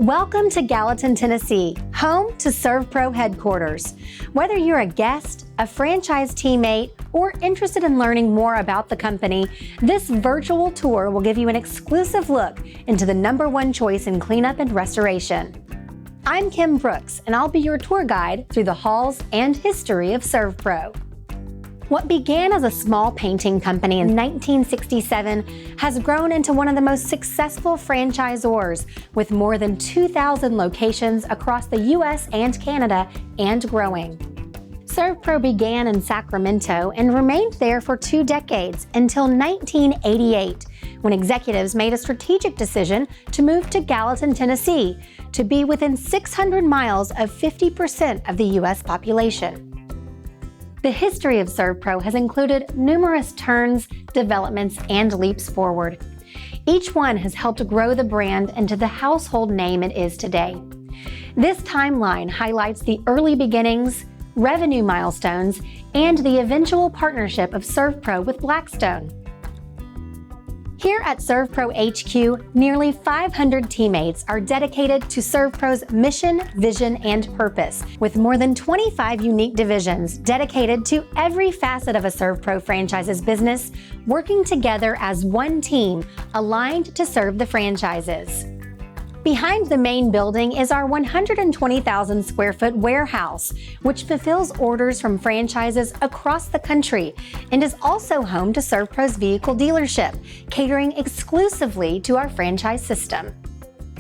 Welcome to Gallatin, Tennessee, home to Servpro headquarters. Whether you're a guest, a franchise teammate, or interested in learning more about the company, this virtual tour will give you an exclusive look into the #1 choice in cleanup and restoration. I'm Kim Brooks, and I'll be your tour guide through the halls and history of Servpro. What began as a small painting company in 1967 has grown into one of the most successful franchisors, with more than 2,000 locations across the U.S. and Canada, and growing. Servpro began in Sacramento and remained there for 2 decades until 1988, when executives made a strategic decision to move to Gallatin, Tennessee, to be within 600 miles of 50% of the U.S. population. The history of Servpro has included numerous turns, developments, and leaps forward. Each one has helped grow the brand into the household name it is today. This timeline highlights the early beginnings, revenue milestones, and the eventual partnership of Servpro with Blackstone. Here at Servpro HQ, nearly 500 teammates are dedicated to Servpro's mission, vision, and purpose, with more than 25 unique divisions dedicated to every facet of a Servpro franchise's business, working together as one team, aligned to serve the franchises. Behind the main building is our 120,000 square foot warehouse, which fulfills orders from franchises across the country and is also home to Servpro's vehicle dealership, catering exclusively to our franchise system.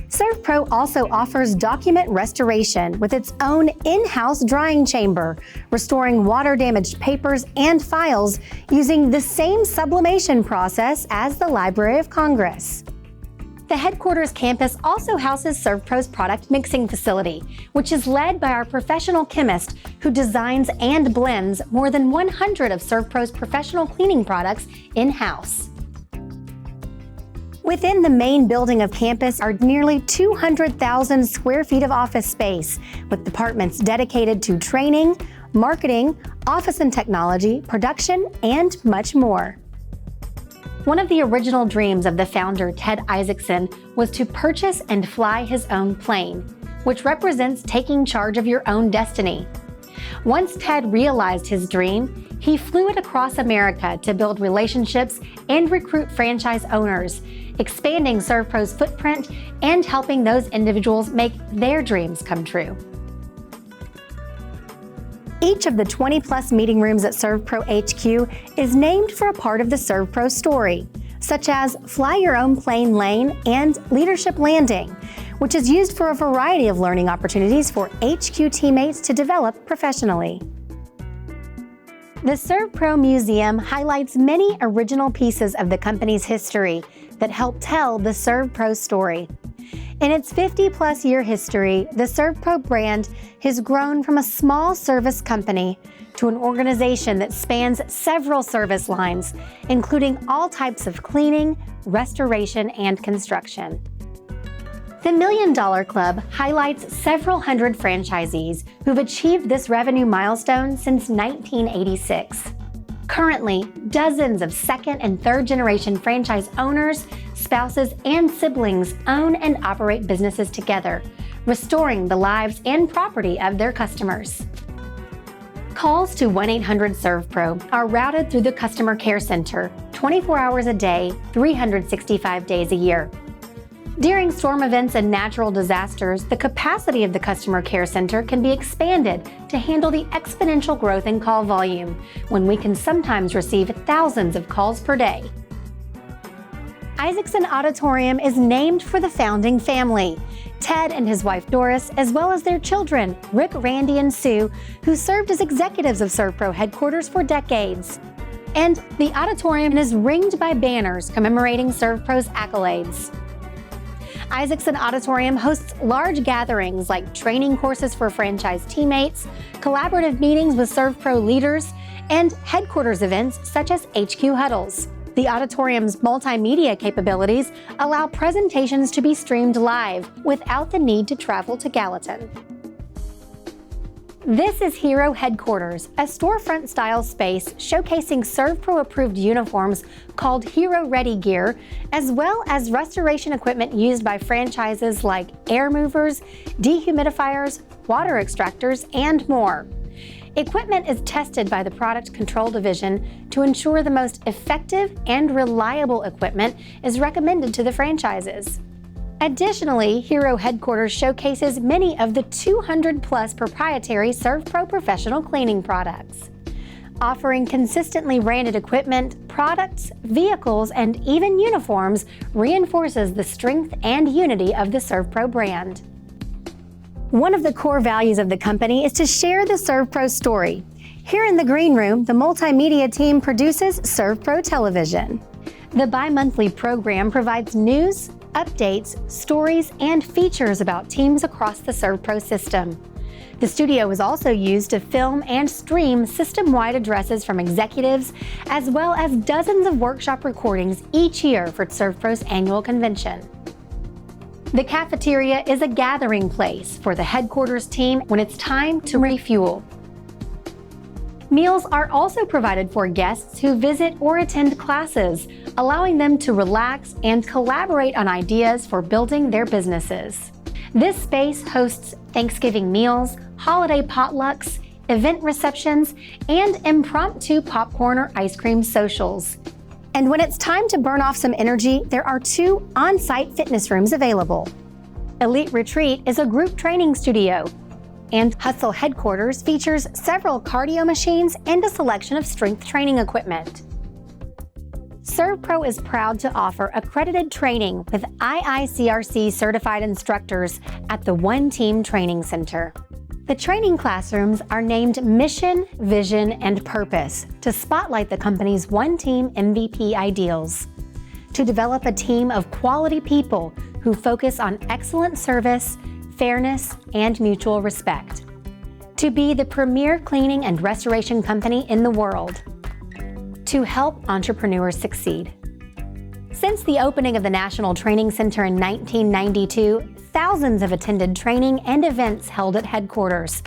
Servpro also offers document restoration with its own in-house drying chamber, restoring water-damaged papers and files using the same sublimation process as the Library of Congress. The headquarters campus also houses Servpro's product mixing facility, which is led by our professional chemist who designs and blends more than 100 of Servpro's professional cleaning products in-house. Within the main building of campus are nearly 200,000 square feet of office space, with departments dedicated to training, marketing, office and technology, production, and much more. One of the original dreams of the founder, Ted Isaacson, was to purchase and fly his own plane, which represents taking charge of your own destiny. Once Ted realized his dream, he flew it across America to build relationships and recruit franchise owners, expanding Servpro's footprint and helping those individuals make their dreams come true. Each of the 20-plus meeting rooms at Servpro HQ is named for a part of the Servpro story, such as Fly Your Own Plane Lane and Leadership Landing, which is used for a variety of learning opportunities for HQ teammates to develop professionally. The Servpro Museum highlights many original pieces of the company's history that help tell the Servpro story. In its 50-plus year history, the Servpro brand has grown from a small service company to an organization that spans several service lines, including all types of cleaning, restoration, and construction. The $1 Million Club highlights several hundred franchisees who've achieved this revenue milestone since 1986. Currently, dozens of second and third generation franchise owners, spouses, and siblings own and operate businesses together, restoring the lives and property of their customers. Calls to 1-800-SERVPRO are routed through the Customer Care Center 24 hours a day, 365 days a year. During storm events and natural disasters, the capacity of the Customer Care Center can be expanded to handle the exponential growth in call volume, when we can sometimes receive thousands of calls per day. Isaacson Auditorium is named for the founding family, Ted and his wife Doris, as well as their children, Rick, Randy, and Sue, who served as executives of Servpro headquarters for decades. And the auditorium is ringed by banners commemorating Servpro's accolades. Isaacson Auditorium hosts large gatherings like training courses for franchise teammates, collaborative meetings with Servpro leaders, and headquarters events such as HQ huddles. The auditorium's multimedia capabilities allow presentations to be streamed live without the need to travel to Gallatin. This is Hero Headquarters, a storefront-style space showcasing Servpro-approved uniforms called Hero Ready Gear, as well as restoration equipment used by franchises like air movers, dehumidifiers, water extractors, and more. Equipment is tested by the Product Control Division to ensure the most effective and reliable equipment is recommended to the franchises. Additionally, Hero Headquarters showcases many of the 200-plus proprietary Servpro professional cleaning products. Offering consistently branded equipment, products, vehicles, and even uniforms reinforces the strength and unity of the Servpro brand. One of the core values of the company is to share the Servpro story. Here in the green room, the multimedia team produces Servpro Television. The bi-monthly program provides news, updates, stories, and features about teams across the Servpro system. The studio is also used to film and stream system-wide addresses from executives, as well as dozens of workshop recordings each year for Servpro's annual convention. The cafeteria is a gathering place for the headquarters team when it's time to refuel. Meals are also provided for guests who visit or attend classes, allowing them to relax and collaborate on ideas for building their businesses. This space hosts Thanksgiving meals, holiday potlucks, event receptions, and impromptu popcorn or ice cream socials. And when it's time to burn off some energy, there are 2 on-site fitness rooms available. Elite Retreat is a group training studio, and Hustle Headquarters features several cardio machines and a selection of strength training equipment. Servpro is proud to offer accredited training with IICRC certified instructors at the One Team Training Center. The training classrooms are named Mission, Vision, and Purpose to spotlight the company's One Team MVP ideals. To develop a team of quality people who focus on excellent service, fairness, and mutual respect. To be the premier cleaning and restoration company in the world. To help entrepreneurs succeed. Since the opening of the National Training Center in 1992, thousands have attended training and events held at headquarters.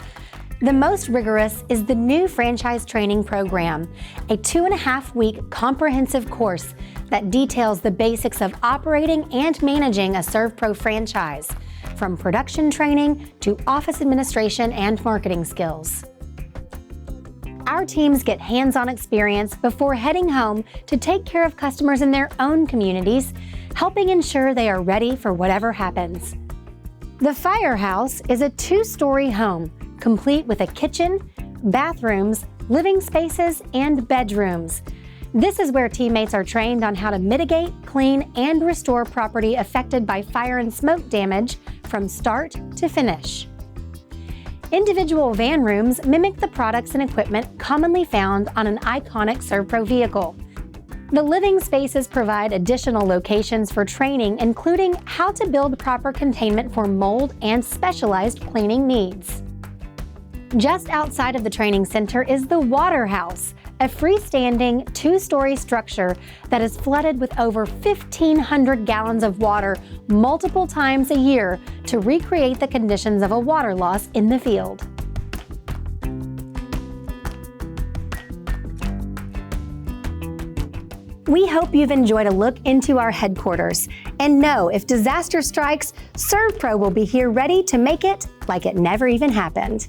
The most rigorous is the new franchise training program, a 2.5-week comprehensive course that details the basics of operating and managing a Servpro franchise, from production training to office administration and marketing skills. Our teams get hands-on experience before heading home to take care of customers in their own communities, helping ensure they are ready for whatever happens. The Firehouse is a 2-story home, complete with a kitchen, bathrooms, living spaces, and bedrooms. This is where teammates are trained on how to mitigate, clean, and restore property affected by fire and smoke damage from start to finish. Individual van rooms mimic the products and equipment commonly found on an iconic Servpro vehicle. The living spaces provide additional locations for training, including how to build proper containment for mold and specialized cleaning needs. Just outside of the training center is the Water House, a freestanding 2-story structure that is flooded with over 1,500 gallons of water multiple times a year to recreate the conditions of a water loss in the field. We hope you've enjoyed a look into our headquarters. And know, if disaster strikes, Servpro will be here ready to make it like it never even happened.